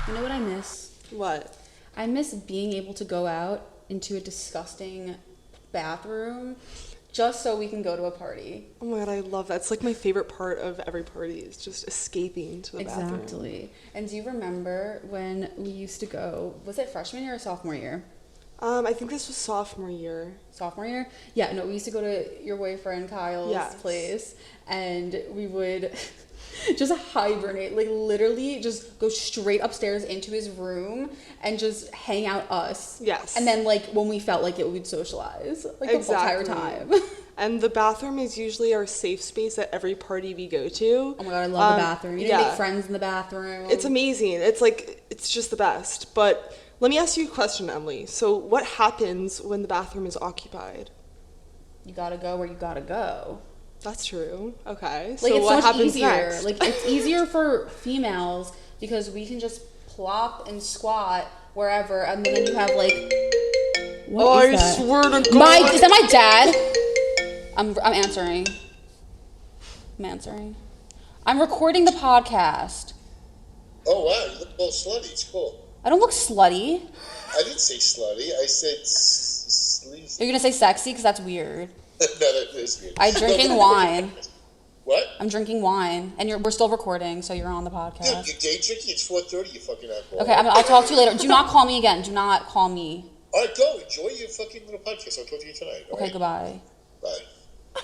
You know what I miss? What? I miss being able to go out into a disgusting bathroom just so we can go to a party. Oh my god, I love that. It's like my favorite part of every party is just escaping to the bathroom. Exactly. And do you remember when we used to go, was it freshman year or sophomore year? I think this was sophomore year. Sophomore year? Yeah, no, we used to go to your boyfriend Kyle's place, and we would just hibernate, like literally just go straight upstairs into his room and just hang out us. Yes. And then like when we felt like it, we'd socialize like the entire time. And the bathroom is usually our safe space at every party we go to. Oh my god, I love the bathroom. You didn't make friends in the bathroom. It's amazing. It's like, it's just the best. But let me ask you a question, Emily. So what happens when the bathroom is occupied? You gotta go where you gotta go. That's true. Okay. Like, so it's what so much happens easier. next? Like, it's easier for females because we can just plop and squat wherever, and then you have like. What is that? Swear to God. Is that my dad? I'm answering. I'm answering. I'm recording the podcast. Oh wow, you look a little slutty. It's cool. I don't look slutty. I didn't say slutty. I said sleazy. You're gonna say sexy because that's weird. No, that is weird. I'm drinking wine. What? I'm drinking wine, and we're still recording, so you're on the podcast. Dude, you're day drinking. It's 4:30. You fucking alcohol. Okay, I'll talk to you later. Do not call me again. Do not call me. All right, go enjoy your fucking little podcast. I'll talk to you tonight. Okay, right? goodbye. Bye.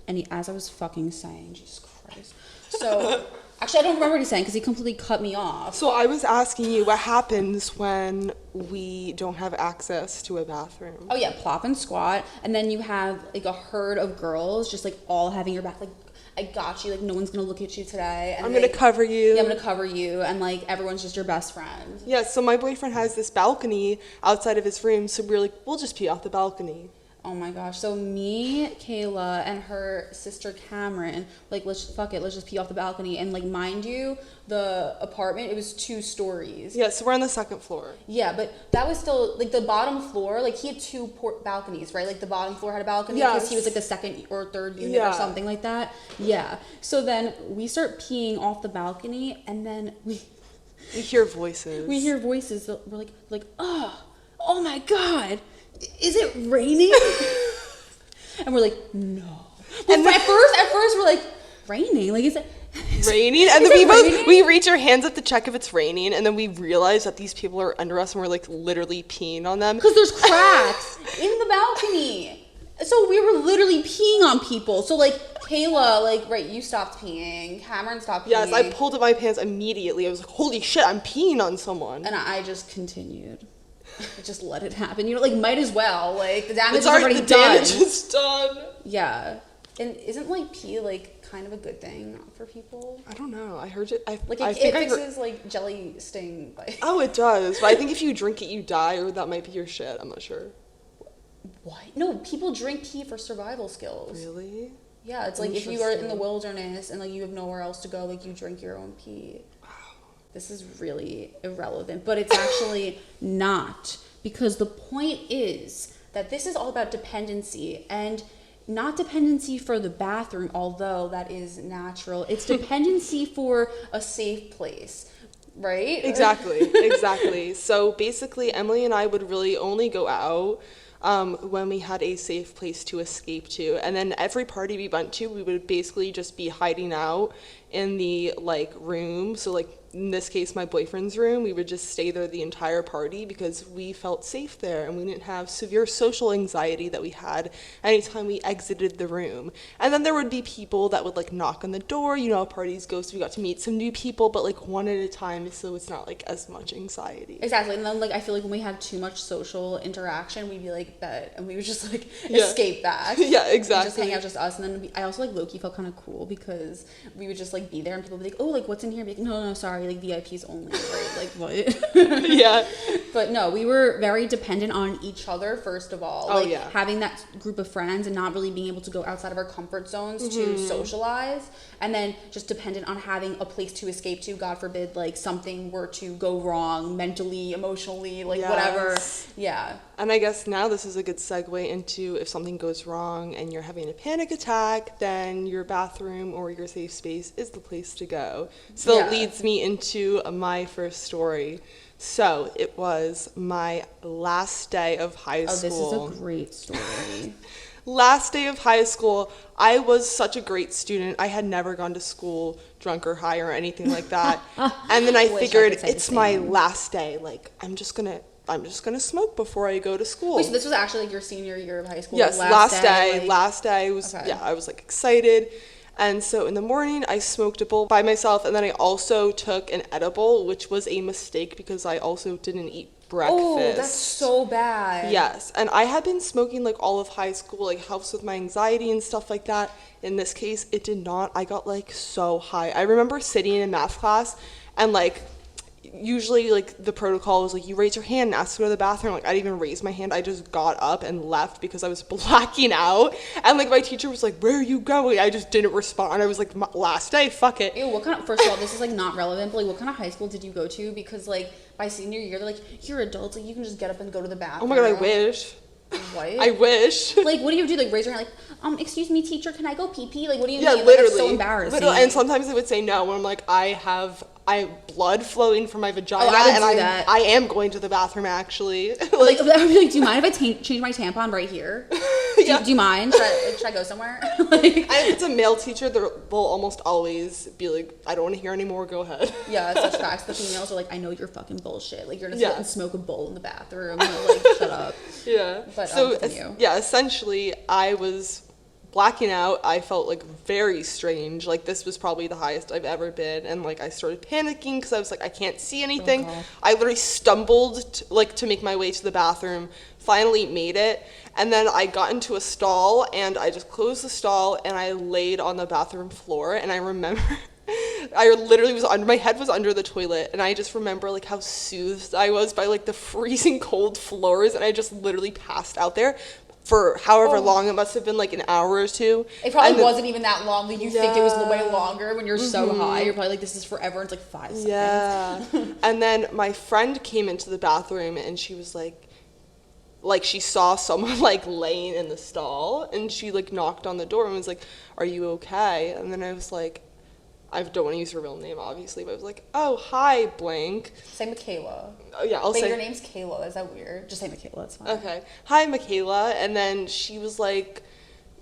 And as I was fucking saying, Jesus Christ. So, actually, I don't remember what he's saying because he completely cut me off. So I was asking you what happens when we don't have access to a bathroom. Oh yeah, plop and squat, and then you have like a herd of girls just like all having your back. Like, I got you. Like, no one's gonna look at you today. And I'm gonna cover you. Yeah, I'm gonna cover you, and like everyone's just your best friend. Yeah. So my boyfriend has this balcony outside of his room, so we're like, we'll just pee off the balcony. Oh my gosh. So me, Kayla, and her sister Cameron, like, let's just pee off the balcony. And like, mind you, the apartment, it was 2 stories. Yeah, so we're on the 2nd floor. Yeah, but that was still, like, the bottom floor, like, he had 2 balconies, right? Like, the bottom floor had a balcony because he was like the 2nd or 3rd unit or something like that. Yeah. So then we start peeing off the balcony, and then we hear voices. We hear voices. We're like, oh my God. Is it raining? And we're like, no. And at first we're like, raining? Like, is it raining? And then we reach our hands up to check if it's raining, and then we realize that these people are under us and we're like literally peeing on them. Because there's cracks in the balcony. So we were literally peeing on people. So like Kayla, like, right, you stopped peeing. Cameron stopped peeing. Yes, I pulled up my pants immediately. I was like, holy shit, I'm peeing on someone. And I just continued. Just let it happen. You know, like, might as well. Like, the damage is already done. The damage is done. Yeah. And isn't, like, pee, like, kind of a good thing for people? I don't know. I heard it. Like, it fixes, like, jelly sting. Oh, it does. But I think if you drink it, you die, or that might be your shit. I'm not sure. What? No, people drink pee for survival skills. Really? Yeah, it's like if you are in the wilderness and, like, you have nowhere else to go, like, you drink your own pee. This is really irrelevant, but it's actually not, because the point is that this is all about dependency, and not dependency for the bathroom, although that is natural. It's dependency for a safe place, right? Exactly. So basically, Emily and I would really only go out when we had a safe place to escape to. And then every party we went to, we would basically just be hiding out in the, like, room. So, like, in this case, my boyfriend's room, we would just stay there the entire party because we felt safe there and we didn't have severe social anxiety that we had anytime we exited the room. And then there would be people that would, like, knock on the door. You know how parties go, so we got to meet some new people, but, like, one at a time, so it's not, like, as much anxiety. Exactly. And then, like, I feel like when we had too much social interaction, we'd be like, bet, and we would just, like, escape back. Yeah, exactly. Just hang out, just us. And then I also, like, low-key felt kind of cool because we would just, like, be there and people would be like, oh, like, what's in here? Be like, no, sorry, like, VIPs only, right? Like, what? Yeah. But no, we were very dependent on each other, first of all. Oh, like, yeah. having that group of friends and not really being able to go outside of our comfort zones to socialize. And then just dependent on having a place to escape to, God forbid, like, something were to go wrong mentally, emotionally, like, whatever. Yeah. And I guess now this is a good segue into if something goes wrong and you're having a panic attack, then your bathroom or your safe space is the place to go. So that leads me into my first story. So it was my last day of high school. Oh, this is a great story. Last day of high school, I was such a great student. I had never gone to school drunk or high or anything like that. And then I figured it's my last day. Like, I'm just gonna smoke before I go to school. Wait, so this was actually like your senior year of high school? Yes, like last day was, okay. yeah, I was like excited. And so in the morning, I smoked a bowl by myself, and then I also took an edible, which was a mistake because I also didn't eat breakfast. Oh, that's so bad. Yes, and I had been smoking like all of high school, like helps with my anxiety and stuff like that. In this case, it did not. I got like so high. I remember sitting in math class and like usually like the protocol was like you raise your hand and ask to go to the bathroom. Like I didn't even raise my hand. I just got up and left because I was blacking out. And like my teacher was like, "Where are you going?" I just didn't respond. I was like, "Last day, fuck it." Ew, what kind of, first of all, this is like not relevant, but like what kind of high school did you go to? Because like by senior year, they're like, you're adults, like you can just get up and go to the bathroom. Oh my god, I wish. What? I wish. Like, what do you do? Like, raise your hand, like, excuse me, teacher, can I go pee-pee? Like, what do you mean? Yeah, Like, literally. that's so embarrassing. And sometimes they would say no, and I'm like, I have blood flowing from my vagina, I would and do that. I am going to the bathroom actually. like, I would be like, do you mind if I change my tampon right here? Yeah. Do you mind? Should I go somewhere? Like, And if it's a male teacher, they'll almost always be like, I don't want to hear anymore, go ahead. yeah, such facts. The females are like, I know you're fucking bullshit. Like, you're gonna Yeah. sit and smoke a bowl in the bathroom. Like, shut up. Yeah. But, so, continue. yeah, essentially, I was blacking out. I felt like very strange. Like this was probably the highest I've ever been, and like I started panicking because I was like, I can't see anything. God. I literally stumbled to make my way to the bathroom. Finally made it, and then I got into a stall, and I just closed the stall, and I laid on the bathroom floor. And I remember, I literally was my head was under the toilet, and I just remember like how soothed I was by like the freezing cold floors, and I just literally passed out there for however long. It must have been like an hour or two. It probably wasn't even that long. Like, you think it was Yeah. way longer when you're so high. You're probably like, this is forever. It's like 5 seconds. Yeah. And then my friend came into the bathroom, and she was like she saw someone like laying in the stall, and she like knocked on the door and was like, "Are you okay?" And then I was like, I don't want to use her real name, obviously, but I was like, "Oh, hi, blank." Say Michaela. Oh, yeah, I'll Wait, say. your name's Kayla. Is that weird? Just say Michaela. It's fine. Okay. Hi, Michaela. And then she was like,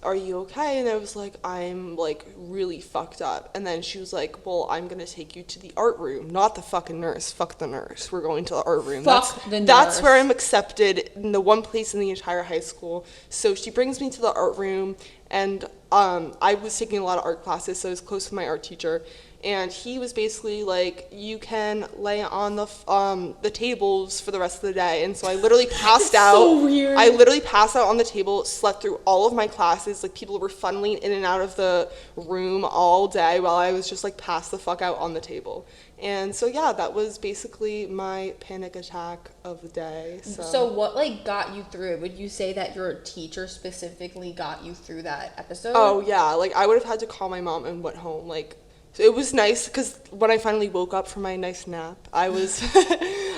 "Are you okay?" And I was like, "I'm like really fucked up." And then she was like, "Well, I'm gonna take you to the art room, not the fucking nurse. Fuck the nurse. We're going to the art room. Fuck the That's nurse." where I'm accepted in the one place in the entire high school." So she brings me to the art room, and I was taking a lot of art classes, so I was close with my art teacher. And he was basically like, "You can lay on the tables for the rest of the day." And so I literally passed out. So weird. I literally passed out on the table, slept through all of my classes. Like people were funneling in and out of the room all day while I was just like passed the fuck out on the table. And so yeah, that was basically my panic attack of the day. So what like got you through it? Would you say that your teacher specifically got you through that episode? Oh yeah, like I would have had to call my mom and went home. Like so it was nice because when I finally woke up from my nice nap, I was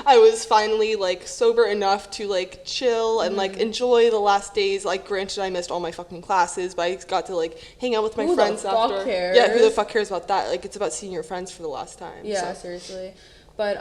I was finally like sober enough to like chill and like enjoy the last days. Like granted, I missed all my fucking classes, but I got to like hang out with my Who the friends fuck after. cares? Yeah, who the fuck cares about that? Like it's about seeing your friends for the last time. Yeah, so. seriously. But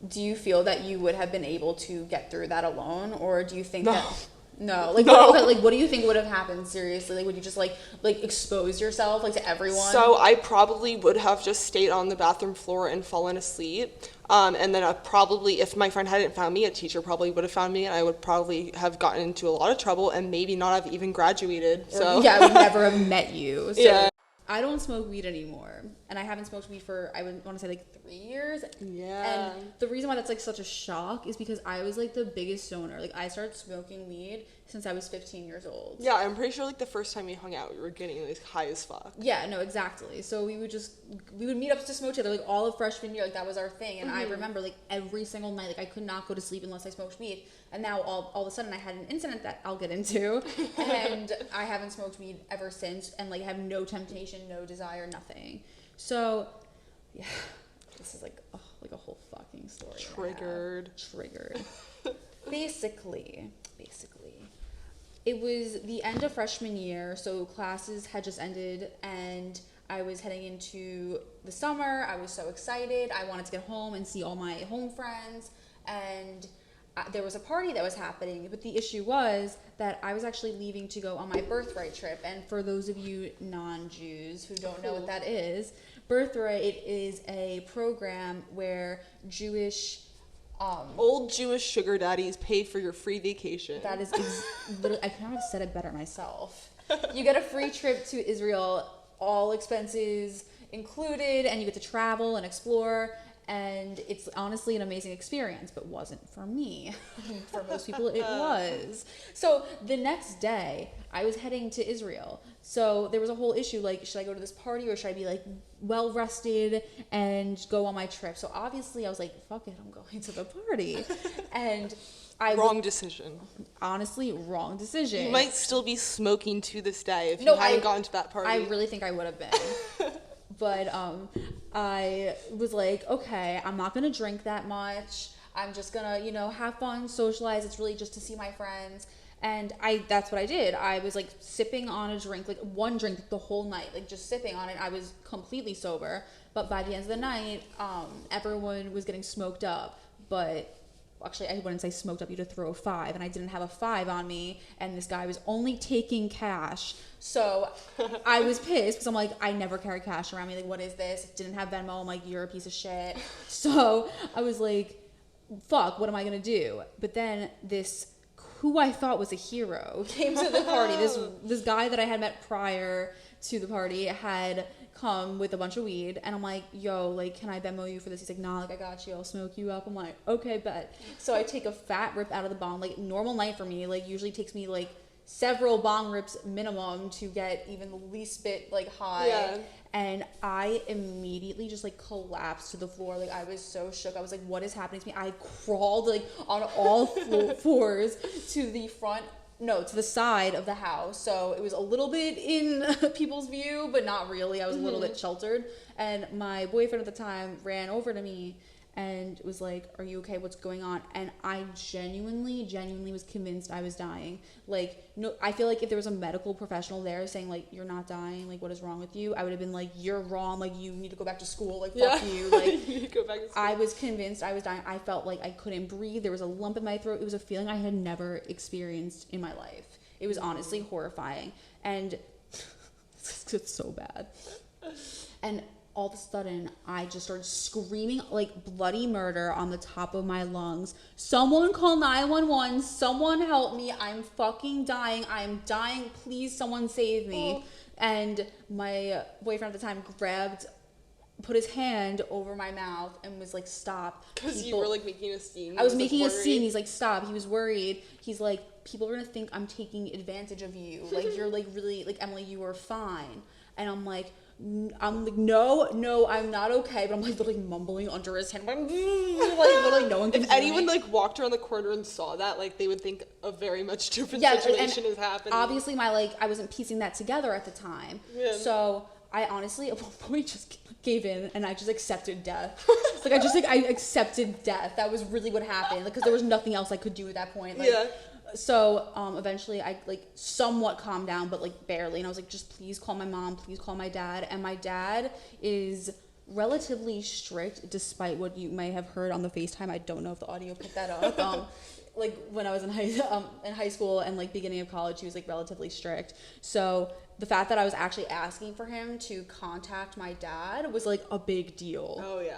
do you feel that you would have been able to get through that alone, or do you think No. that no? Like No. What, like what do you think would have happened? Seriously, like would you just like expose yourself like to everyone? So I probably would have just stayed on the bathroom floor and fallen asleep. And then I probably, if my friend hadn't found me, a teacher probably would have found me, and I would probably have gotten into a lot of trouble and maybe not have even graduated. So yeah, I would never have met you. So Yeah. I don't smoke weed anymore, and I haven't smoked weed for I would want to say like 3 years. Yeah. And the reason why that's like such a shock is because I was like the biggest stoner. Like I started smoking weed since I was 15 years old. Yeah, I'm pretty sure like the first time we hung out, we were getting like high as fuck. Yeah, no, exactly. So we would meet up to smoke together like all of freshman year. Like that was our thing. And I remember like every single night, like I could not go to sleep unless I smoked weed. And now all of a sudden I had an incident that I'll get into, and I haven't smoked weed ever since, and like have no temptation, no desire, nothing. So yeah, this is like a whole fucking story. Triggered. Basically, it was the end of freshman year, so classes had just ended, and I was heading into the summer. I was so excited. I wanted to get home and see all my home friends. And there was a party that was happening. But the issue was that I was actually leaving to go on my birthright trip. And for those of you non-Jews who don't know what that is, birthright is a program where Jewish... old Jewish sugar daddies pay for your free vacation. That is literally, I couldn't have said it better myself. You get a free trip to Israel, all expenses included, and you get to travel and explore, and it's honestly an amazing experience, but wasn't for me. For most people, it was. So the next day, I was heading to Israel. So there was a whole issue, like, should I go to this party or should I be like well rested and go on my trip? So obviously I was like, fuck it, I'm going to the party. And wrong decision. Honestly, wrong decision. You might still be smoking to this day if you hadn't gone to that party. I really think I would have been. But I was like, okay, I'm not going to drink that much. I'm just going to, have fun, socialize. It's really just to see my friends. And that's what I did. I was like sipping on a drink, like one drink the whole night, like just sipping on it. I was completely sober. But by the end of the night, everyone was getting smoked up. But actually, I wouldn't say smoked up, you to throw a 5, and I didn't have a 5 on me, and this guy was only taking cash. So I was pissed because I'm like, I never carry cash around me. Like, what is this? Didn't have Venmo. I'm like, you're a piece of shit. So I was like, fuck, what am I gonna do? But then this, who I thought was a hero, came to the party. This guy that I had met prior to the party had come with a bunch of weed, and I'm like, yo, like, can I Venmo you for this? He's like, nah, like, I got you, I'll smoke you up. I'm like, okay, bet. So I take a fat rip out of the bong, like, normal night for me, like, usually takes me like several bong rips minimum to get even the least bit like high. Yeah. And I immediately just like collapsed to the floor. Like, I was so shook. I was like, what is happening to me? I crawled like on all fours to the side of the house. So it was a little bit in people's view, but not really. I was a little bit sheltered. And my boyfriend at the time ran over to me and was like, are you okay? What's going on? And I genuinely was convinced I was dying. Like, no, I feel like if there was a medical professional there saying like, you're not dying, like, what is wrong with you? I would have been like, you're wrong. Like, you need to go back to school. Like, fuck you. Like, you need to go back to school. I was convinced I was dying. I felt like I couldn't breathe. There was a lump in my throat. It was a feeling I had never experienced in my life. It was honestly horrifying. And it's so bad. And all of a sudden, I just started screaming like bloody murder on the top of my lungs. Someone call 911. Someone help me. I'm fucking dying. I'm dying. Please, someone save me. And my boyfriend at the time put his hand over my mouth and was like, stop. Because you were like making a scene. I was making a scene. He's like, stop. He was worried. He's like, people are going to think I'm taking advantage of you. Like, you're like really, like, Emily, you are fine. And I'm like, no, I'm not okay. But I'm like literally mumbling under his hand. Like, literally no one can If anyone like walked around the corner and saw that, like, they would think a very much different situation is happening. Obviously, I wasn't piecing that together at the time. Yeah. So I honestly at one point just gave in and I just accepted death. Like, I accepted death. That was really what happened. Because there was nothing else I could do at that point. Like, yeah. So eventually I like somewhat calmed down, but like barely. And I was like, just please call my mom, please call my dad. And my dad is relatively strict, despite what you may have heard on the FaceTime. I don't know if the audio picked that up. Like when I was in high school and like beginning of college, he was like relatively strict. So the fact that I was actually asking for him to contact my dad was like a big deal. Oh yeah.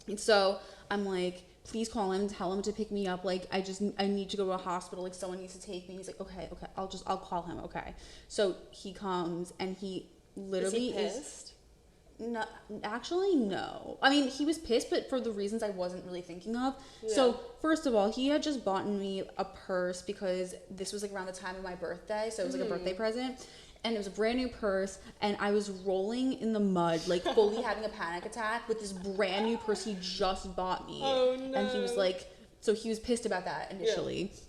And so I'm like, please call him, tell him to pick me up. Like, I need to go to a hospital. Like, someone needs to take me. He's like, okay, I'll call him. Okay. So he comes and he literally is. He pissed? No, actually, no. I mean, he was pissed, but for the reasons I wasn't really thinking of. Yeah. So first of all, he had just bought me a purse because this was like around the time of my birthday. So it was like a birthday present. And it was a brand new purse, and I was rolling in the mud, like fully having a panic attack with this brand new purse he just bought me. Oh no. And he was like, so he was pissed about that initially. Yeah.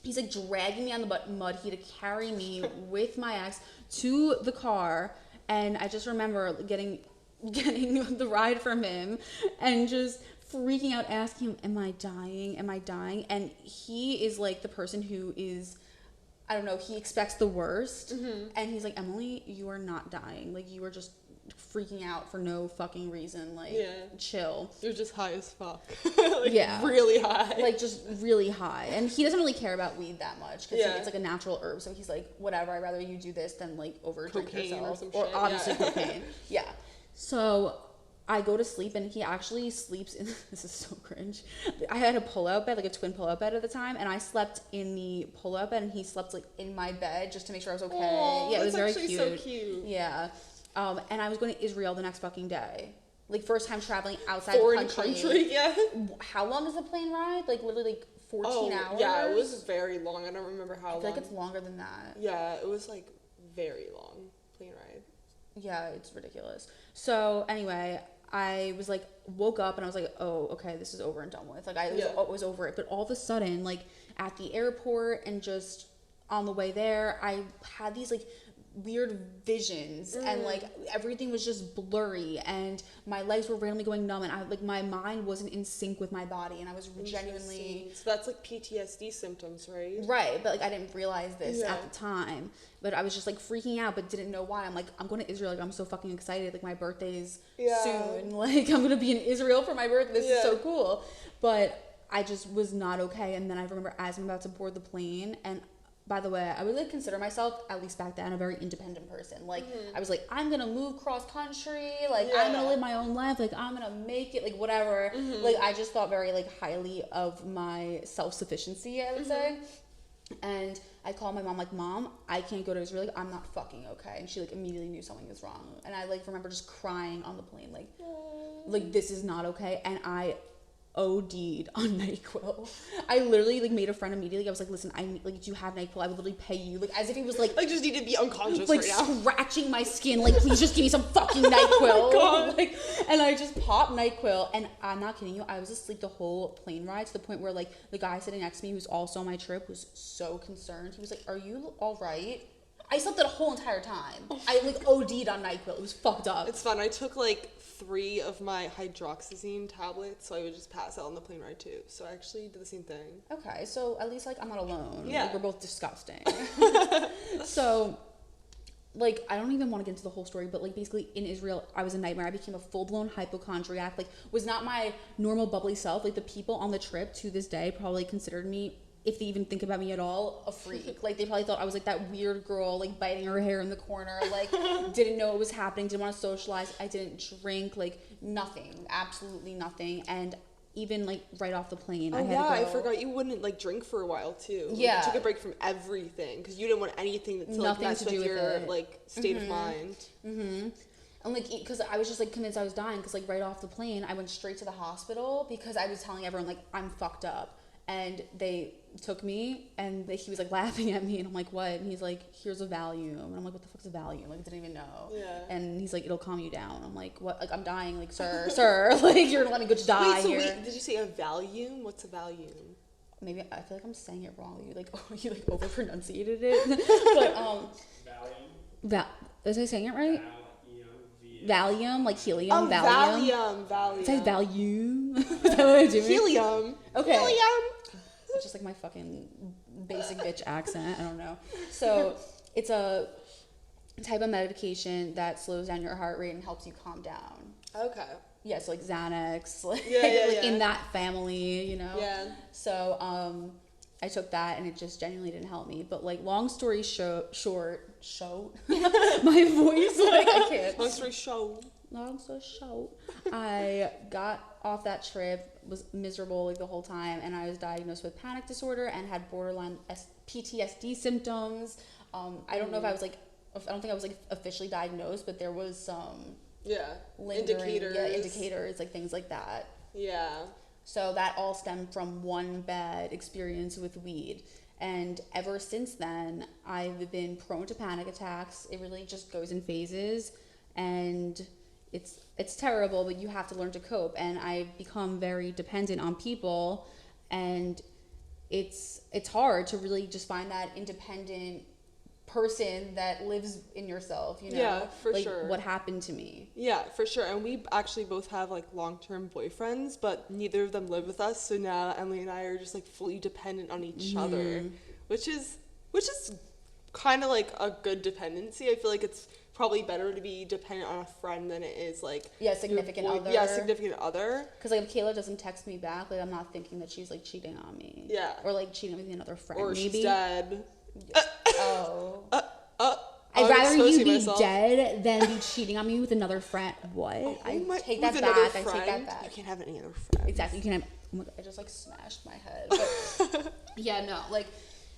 He's like dragging me on the mud. He had to carry me with my ex to the car, and I just remember getting the ride from him and just freaking out, asking him, am I dying? Am I dying? And he is like the person who is, I don't know, he expects the worst. Mm-hmm. And he's like, Emily, you are not dying. Like, you are just freaking out for no fucking reason. Like, chill. You're just high as fuck. Really high. Like, just really high. And he doesn't really care about weed that much because it's like a natural herb. So he's like, whatever, I'd rather you do this than like over drink yourself. Or obviously cocaine. Yeah. So I go to sleep and he actually sleeps in, this is so cringe. I had a pull-out bed, like a twin pull-out bed at the time, and I slept in the pull-out bed and he slept like in my bed just to make sure I was okay. Aww, yeah, it was very cute. So cute. Yeah. And I was going to Israel the next fucking day. Like, first time traveling outside Foreign the country. country, yeah. How long is the plane ride? Like, literally, like, 14 hours? Yeah, it was very long. I don't remember how long. I feel like it's longer than that. Yeah, it was, like, very long plane ride. Yeah, it's ridiculous. So, anyway, I was like, woke up and I was like, oh, okay, this is over and done with. Like, I was over it. But all of a sudden, like, at the airport and just on the way there, I had these, like, weird visions and like everything was just blurry and my legs were randomly going numb and I like my mind wasn't in sync with my body and I was genuinely, so that's like PTSD symptoms, right? But like I didn't realize this at the time, but I was just like freaking out but didn't know why. I'm like, I'm going to Israel, like I'm so fucking excited, like my birthday's soon, like I'm gonna be in Israel for my birthday, this is so cool. But I just was not okay. And then I remember as I'm about to board the plane, and by the way, I would like consider myself, at least back then, a very independent person. Like, I was like, I'm gonna move cross country, like, I'm gonna live my own life, like, I'm gonna make it, like, whatever. Like, I just thought very, like, highly of my self-sufficiency, I would say. And I called my mom, like, Mom, I can't go to Israel, like, I'm not fucking okay. And she, like, immediately knew something was wrong. And I, like, remember just crying on the plane, like, this is not okay. And I OD'd on NyQuil. I literally like made a friend immediately. I was like, listen, like, do you have NyQuil? I would literally pay you. Like, as if he was like, I just need to be unconscious like right now. scratching my skin. Like, please just give me some fucking NyQuil. Oh my God. Like, and I just popped NyQuil, and I'm not kidding you, I was asleep the whole plane ride to the point where like the guy sitting next to me who's also on my trip was so concerned. He was like, are you all right? I slept the whole entire time. I like OD'd on NyQuil. It was fucked up. It's fun. I took like 3 of my hydroxyzine tablets, so I would just pass out on the plane ride too. So I actually did the same thing. Okay, so at least like I'm not alone. Yeah. Like, we're both disgusting. So, like, I don't even want to get into the whole story, but like basically in Israel, I was a nightmare. I became a full-blown hypochondriac. Like, was not my normal bubbly self. Like, the people on the trip to this day probably considered me, if they even think about me at all, a freak. Like, they probably thought I was like that weird girl, like biting her hair in the corner, like didn't know what was happening, didn't want to socialize. I didn't drink, like nothing, absolutely nothing. And even like right off the plane, I had to go. I forgot you wouldn't like drink for a while too. Like, Yeah, you took a break from everything because you didn't want anything to like mess with your like state of mind. And like, because I was just like convinced I was dying, because like right off the plane, I went straight to the hospital because I was telling everyone like I'm fucked up. And they took me, and he was like laughing at me, and I'm like, what? And he's like, here's a Valium. And I'm like, what the fuck's a Valium? Like, I didn't even know. Yeah. And he's like, it'll calm you down. I'm like, what? Like, I'm dying. Like, sir, like, you're letting me go die here. Wait, did you say a Valium? What's a Valium? Maybe, I feel like I'm saying it wrong. You over pronunciated it. But, Valium. Was I saying it right? Valium, like helium, Oh, Valium. Valium. It says Valium. Is that what I'm doing? Helium. Okay. Helium. It's just like my fucking basic bitch accent. I don't know. So it's a type of medication that slows down your heart rate and helps you calm down. Okay. Yeah, so like Xanax, like, Yeah. in that family, you know? Yeah. So I took that and it just genuinely didn't help me. But like, long story short, my voice, like, I can't. Long story short. Long story short, I got off that trip, was miserable like the whole time, and I was diagnosed with panic disorder and had borderline PTSD symptoms. I don't know if I was like, I don't think I was like officially diagnosed, but there was some indicators, like things like that. Yeah. So that all stemmed from one bad experience with weed. And ever since then, I've been prone to panic attacks. It really just goes in phases, and it's terrible, but you have to learn to cope. And I've become very dependent on people, and it's hard to really just find that independent person that lives in yourself, you know? Yeah, for like, sure. What happened to me? Yeah, for sure. And we actually both have like long-term boyfriends, but neither of them live with us. So now Emily and I are just like fully dependent on each other, which is kind of like a good dependency. I feel like it's probably better to be dependent on a friend than it is like significant other. Yeah, significant other. Because like if Kayla doesn't text me back, like I'm not thinking that she's like cheating on me. Yeah. Or like cheating with another friend. Or maybe. she's dead. I'd rather you be myself. dead than be cheating on me with another friend. What? I take that back. I take that back. You can't have any other friend. Exactly. You can have. Oh my God, I just like smashed my head. But yeah, no, like.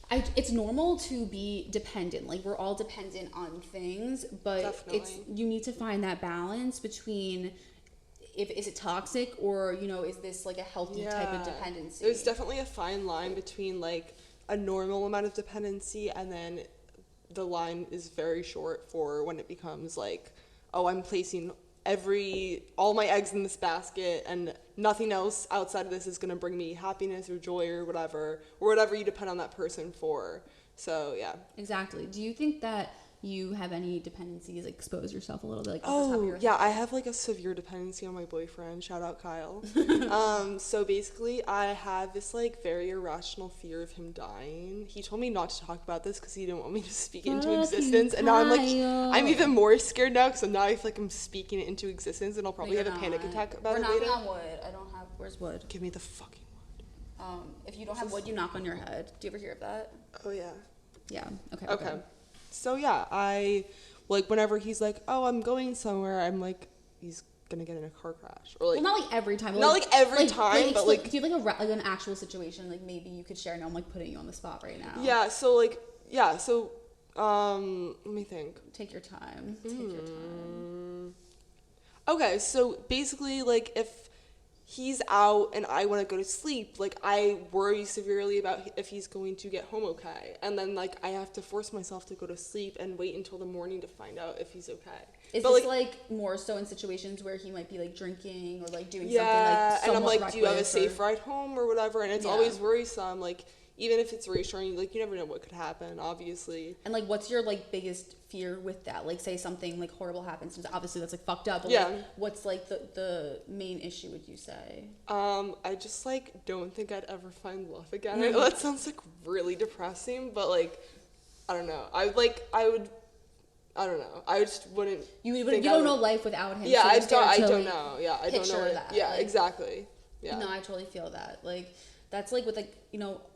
It's normal to be dependent. Like we're all dependent on things, but Definitely. you need to find that balance between is it toxic or is this like a healthy type of dependency? There's definitely a fine line between like a normal amount of dependency and then the line is very short for when it becomes like, oh, I'm placing all my eggs in this basket and nothing else outside of this is going to bring me happiness or joy or whatever you depend on that person for. So yeah, exactly. Do you think that you have any dependencies? Like, expose yourself a little bit, like off the top of your yeah, head? I have like a severe dependency on my boyfriend. Shout out Kyle. So basically I have this like very irrational fear of him dying. He told me not to talk about this because he didn't want me to speak it into existence, and now I'm even more scared now because now I feel like I'm speaking it into existence and I'll probably have a panic attack about it later. We're knocking on wood. I don't have. Where's wood? Give me the fucking wood. If you don't have wood, you knock on your head. Do you ever hear of that? Oh yeah. Yeah. Okay. So yeah, I like whenever he's like, "Oh, I'm going somewhere," I'm like, he's gonna get in a car crash, or like well, not like every time. Not like every time, but like, do you have like an actual situation? Like maybe you could share. And I'm like putting you on the spot right now. Yeah. So let me think. Take your time. Take your time. Okay, so basically, like if he's out and I want to go to sleep, like I worry severely about if he's going to get home okay, and then like I have to force myself to go to sleep and wait until the morning to find out if he's okay. Is this like more so in situations where he might be like drinking or like doing something like and I'm like, reckless, do you have a safe ride home or whatever? And it's always worrisome, like even if it's reassuring, like you never know what could happen, obviously. And like, what's your like biggest fear with that? Like, say something like horrible happens, obviously that's like fucked up. But like, what's like the main issue? Would you say? I just like don't think I'd ever find love again. I know that sounds like really depressing, but like, I don't know. I don't know. I just wouldn't. You don't know life without him. Yeah, so I don't know. Yeah, I don't know. That. Yeah, like, exactly. Yeah. No, I totally feel that. Like, that's like with like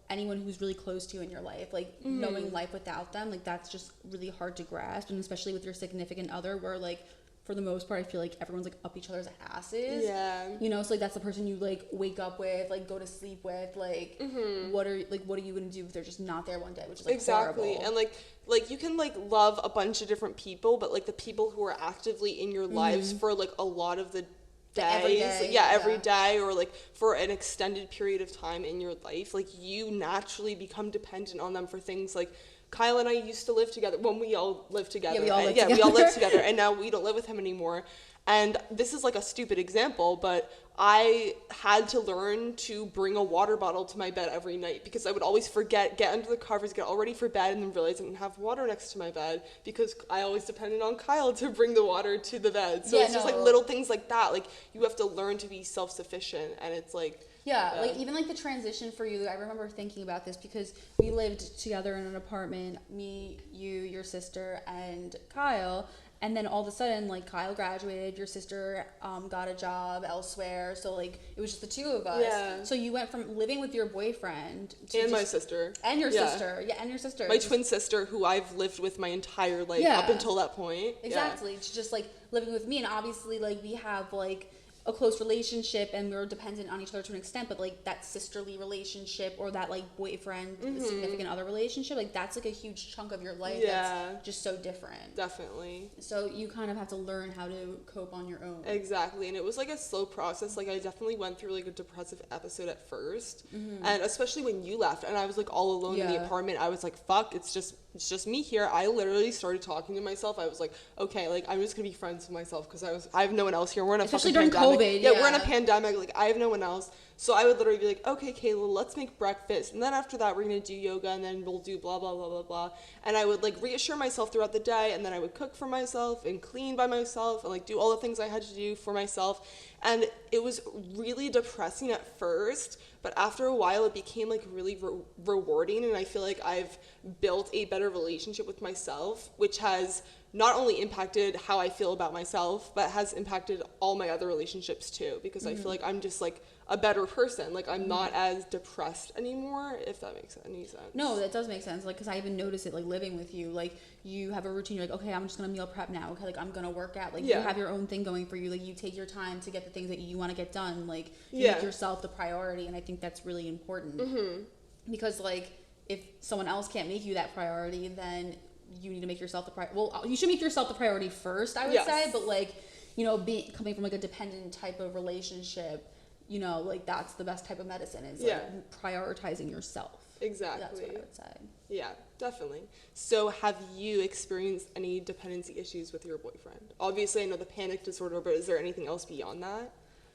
anyone who's really close to you in your life, like knowing life without them, like that's just really hard to grasp, and especially with your significant other, where like for the most part I feel like everyone's like up each other's asses. Yeah. So like that's the person you like wake up with, like go to sleep with, like what are you gonna do if they're just not there one day, which is like exactly. horrible. And like you can like love a bunch of different people, but like the people who are actively in your lives for like a lot of the days, every day, or like for an extended period of time in your life, like you naturally become dependent on them for things like Kyle and I used to live together when we all lived together. Yeah, we all lived together, and now we don't live with him anymore. And this is like a stupid example, but I had to learn to bring a water bottle to my bed every night because I would always forget, get under the covers, get all ready for bed, and then realize I didn't have water next to my bed because I always depended on Kyle to bring the water to the bed. So it's just like little things like that. Like you have to learn to be self-sufficient, and it's like... Yeah, like even like the transition for you, I remember thinking about this because we lived together in an apartment, me, you, your sister, and Kyle. And then all of a sudden, like, Kyle graduated, your sister got a job elsewhere, so, like, it was just the two of us. Yeah. So you went from living with your boyfriend to and my sister. And your sister. Yeah, and your sister. My twin sister, who I've lived with my entire life up until that point. Exactly. To just, like, living with me. And obviously, like, we have, like, a close relationship and we're dependent on each other to an extent, but like that sisterly relationship or that like boyfriend significant other relationship, like that's like a huge chunk of your life that's just so different. Definitely. So you kind of have to learn how to cope on your own. Exactly. And it was like a slow process. Like I definitely went through like a depressive episode at first, and especially when you left and I was like all alone in the apartment, I was like, fuck, it's just me here. I literally started talking to myself. I was like, okay, like I'm just gonna be friends with myself because I have no one else here. We're in a especially fucking during pandemic. COVID. Yeah, we're in a pandemic. Like I have no one else. So I would literally be like, okay, Kayla, let's make breakfast, and then after that we're gonna do yoga, and then we'll do blah blah blah blah blah. And I would like reassure myself throughout the day, and then I would cook for myself and clean by myself and like do all the things I had to do for myself. And it was really depressing at first, but after a while it became like really rewarding, and I feel like I've built a better relationship with myself, which has not only impacted how I feel about myself, but has impacted all my other relationships too, because I feel like I'm just like a better person. Like I'm not as depressed anymore, if that makes any sense. No, that does make sense. Like, because I even noticed it, like, living with you. Like, you have a routine. You're like, okay, I'm just going to meal prep now. Okay, like, I'm going to work out. Like, you have your own thing going for you. Like, you take your time to get the things that you want to get done. Like, you make yourself the priority. And I think that's really important. Because, like, if someone else can't make you that priority, then you need to make yourself the priority. Well, you should make yourself the priority first, I would say. But, like, you know, coming from, like, a dependent type of relationship, you know, like, that's the best type of medicine is, like, prioritizing yourself. Exactly. That's what I would say. Yeah, definitely. So have you experienced any dependency issues with your boyfriend? Obviously, I know the panic disorder, but is there anything else beyond that?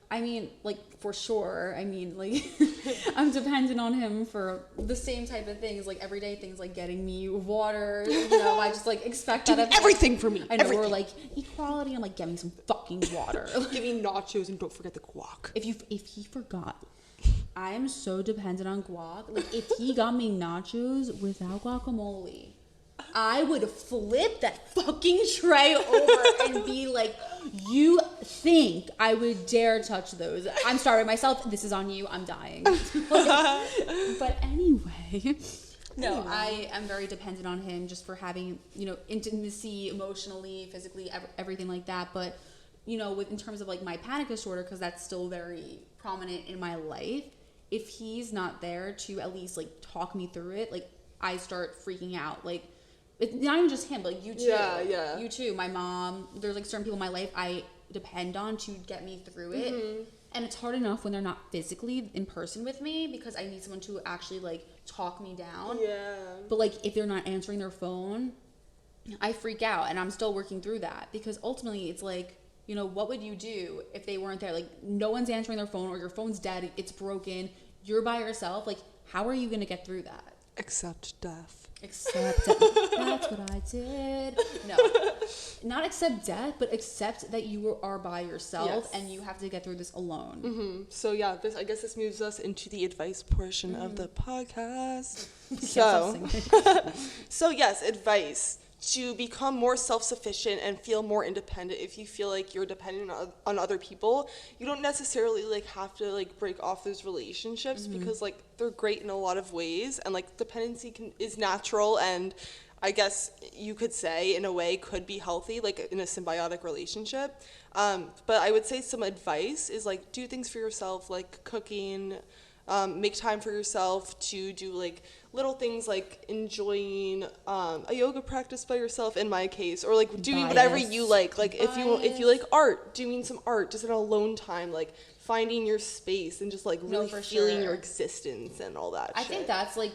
I mean, like, for sure. I mean, like, I'm dependent on him for the same type of things, like, everyday things, like getting me water, you know, I just, like, expect that. Everything for me. I know, we're, like, equality, I'm like, get me some fucking water. Give me nachos and don't forget the guac. If he forgot, I am so dependent on guac. Like, if he got me nachos without guacamole, I would flip that fucking tray over and be like, you think I would dare touch those? I'm starving myself. This is on you. I'm dying. But anyway, no, I am very dependent on him just for having, you know, intimacy, emotionally, physically, everything like that. But, you know, in terms of like my panic disorder, because that's still very prominent in my life, if he's not there to at least like talk me through it, like I start freaking out. Like, it's not even just him, but like you too. Yeah. You too. My mom, there's like certain people in my life I depend on to get me through it. And it's hard enough when they're not physically in person with me because I need someone to actually like talk me down. Yeah. But like if they're not answering their phone, I freak out, and I'm still working through that because ultimately it's like, you know, what would you do if they weren't there? Like no one's answering their phone, or your phone's dead, it's broken, you're by yourself. Like how are you going to get through that? Accept death. Accept that's what I did. No, not accept death, but accept that you are by yourself and you have to get through this alone. So yeah, I guess this moves us into the advice portion of the podcast. So yes, advice to become more self-sufficient and feel more independent. If you feel like you're dependent on other people, you don't necessarily like have to like break off those relationships because like they're great in a lot of ways, and like dependency is natural, and I guess you could say in a way could be healthy, like in a symbiotic relationship. But I would say some advice is like do things for yourself, like cooking. Make time for yourself to do like little things like enjoying a yoga practice by yourself in my case, or like doing whatever you like if you like art, doing some art just in alone time, like finding your space and just like really feeling your existence and all that. I think that's like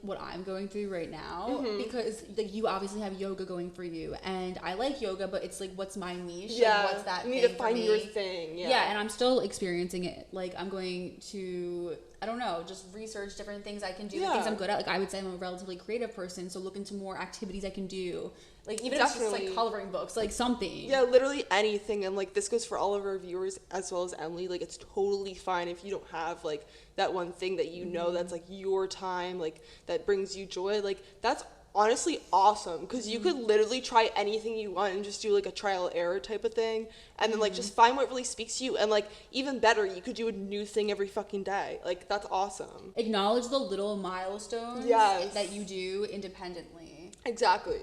what I'm going through right now because like you obviously have yoga going for you, and I like yoga, but it's like what's my niche? Yeah, like, what's that? You need to find your thing. Yeah, and I'm still experiencing it. Like I'm going to, I don't know, just research different things I can do, things I'm good at. Like I would say I'm a relatively creative person, so look into more activities I can do. Like even if it's just like coloring books, like something. Yeah, literally anything. And like this goes for all of our viewers as well as Emily. Like it's totally fine if you don't have like that one thing that you know that's like your time, like that brings you joy. Like that's honestly awesome because you could literally try anything you want and just do like a trial error type of thing, and then like just find what really speaks to you. And like even better, you could do a new thing every fucking day. Like that's awesome. Acknowledge the little milestones that you do independently. Exactly.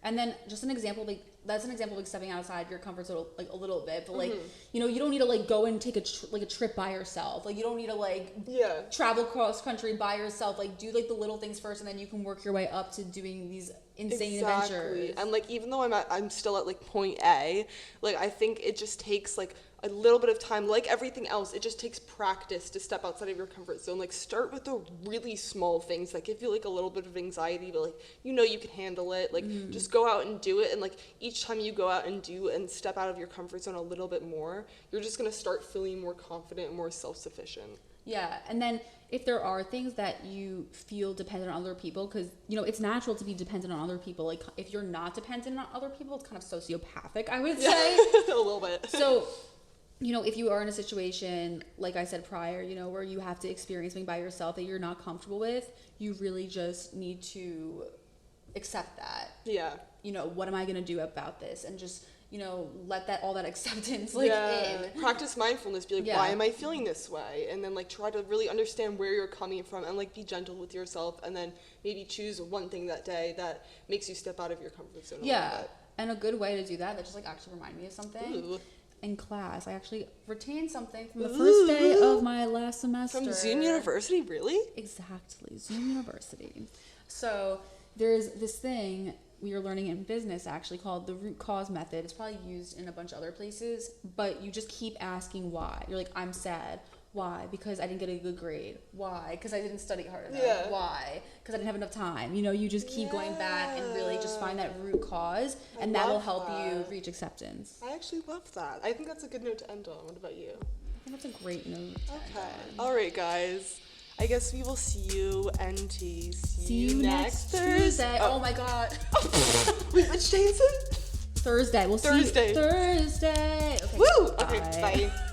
And then just an example, like that's an example of like stepping outside your comfort zone like a little bit, but like you know, you don't need to like go and take a trip by yourself. Like you don't need to like travel cross country by yourself. Like do like the little things first, and then you can work your way up to doing these insane adventures. And like even though I'm still at like point A, like I think it just takes like a little bit of time. Like everything else, it just takes practice to step outside of your comfort zone. Like start with the really small things that give you like a little bit of anxiety, but like you know you can handle it. Like just go out and do it, and like each time you go out and do and step out of your comfort zone a little bit more, you're just gonna start feeling more confident and more self-sufficient. Yeah, and then if there are things that you feel dependent on other people, because, you know, it's natural to be dependent on other people. Like, if you're not dependent on other people, it's kind of sociopathic, I would say. A little bit. So, you know, if you are in a situation, like I said prior, you know, where you have to experience something by yourself that you're not comfortable with, you really just need to accept that. Yeah. You know, what am I going to do about this? And just, you know, let that, all that acceptance, like, in. Practice mindfulness. Be like, why am I feeling this way? And then, like, try to really understand where you're coming from and, like, be gentle with yourself. And then maybe choose one thing that day that makes you step out of your comfort zone a little bit. And a good way to do that just, like, actually remind me of something. Ooh. In class, I actually retained something from the first day of my last semester. From Zoom University, really? Exactly, Zoom University. So there's this thing we are learning in business actually called the root cause method. It's probably used in a bunch of other places, but you just keep asking why. You're like, I'm sad. Why? Because I didn't get a good grade. Why? Because I didn't study hard enough. Yeah. Why? Because I didn't have enough time. You know, you just keep going back and really just find that root cause, and that will help you reach acceptance. I actually love that. I think that's a good note to end on. What about you? I think that's a great note. Okay. All right, guys. I guess we will see you and see you next Thursday. Oh my God. Wait, which day is it? Thursday. We'll see you Thursday. Okay, Woo! bye. Okay, bye.